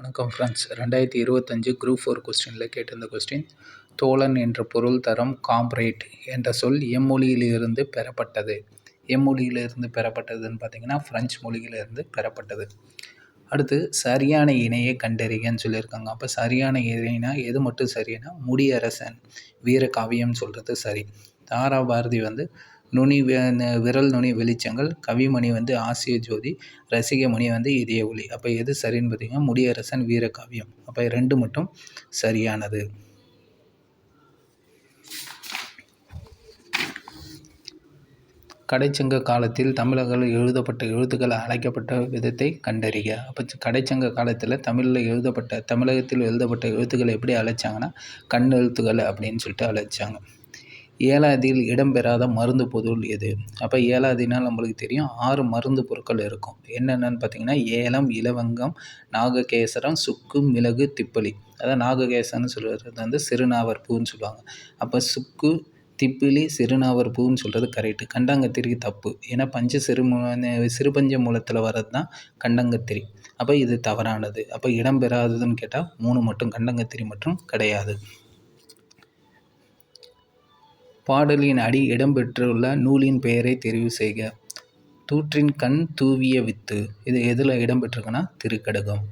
வணக்கம் friends. 2025 group 4 கொஸ்டினில் கேட்டிருந்த கொஸ்டின், தோழன் என்ற பொருள் தரும் காம்ரேட் என்ற சொல் எம்மொழியிலிருந்து பெறப்பட்டது. எம்மொழியிலிருந்து பெறப்பட்டதுன்னு பார்த்தீங்கன்னா பிரெஞ்சு மொழியிலிருந்து பெறப்பட்டது. அடுத்து சரியான இணையை கண்டறிகன்னு சொல்லியிருக்காங்க. அப்போ சரியான இணைனா எது மட்டும் சரினா முடியரசன் வீரகாவியம் சொல்கிறது சரி. தாரா பாரதி நுனி விரல் நுனி வெளிச்சங்கள், கவிமணி ஆசிய ஜோதி, ரசிகமணி இதய ஒளி. அப்போ எது சரின்னு பார்த்தீங்கன்னா முடியரசன் வீரகாவியம். அப்போ 2 மட்டும் சரியானது. கடைச்சங்க காலத்தில் தமிழர்கள் எழுதப்பட்ட எழுத்துக்கள் அழைக்கப்பட்ட விதத்தை கண்டறிக. அப்போ கடைச்சங்க காலத்தில் தமிழகத்தில் எழுதப்பட்ட எழுத்துக்களை எப்படி அழைச்சாங்கன்னா கண்ணெழுத்துக்கள் அப்படின்னு சொல்லிட்டு அழைச்சாங்க. ஏலாதியில் இடம்பெறாத மருந்து பொருள் எது? அப்போ ஏலாதினால் நம்மளுக்கு தெரியும் 6 மருந்து பொருட்கள் இருக்கும். என்னென்னு பார்த்தீங்கன்னா ஏலம், இலவங்கம், நாககேசரம், சுக்கு, மிளகு, திப்பலி. அதான் நாககேசரம்னு சொல்கிறது சிறுநாவற் பூன்னு சொல்லுவாங்க. அப்போ சுக்கு, திப்பிலி, சிறுநாவற் பூன்னு சொல்கிறது கரெக்டு. கண்டங்கத்திரி தப்பு. ஏன்னா சிறுபஞ்ச மூலத்தில் வர்றது தான் கண்டங்கத்திரி. அப்போ இது தவறானது. அப்போ இடம்பெறாததுன்னு கேட்டால் 3 மட்டும், கண்டங்கத்திரி மற்றும் கிடையாது. பாடலின் அடி இடம்பெற்றுள்ள நூலின் பெயரை தெரிவு செய்க. தூற்றின் கண் தூவிய வித்து. இது எதில் இடம்பெற்றிருக்குன்னா திருக்கடகம்.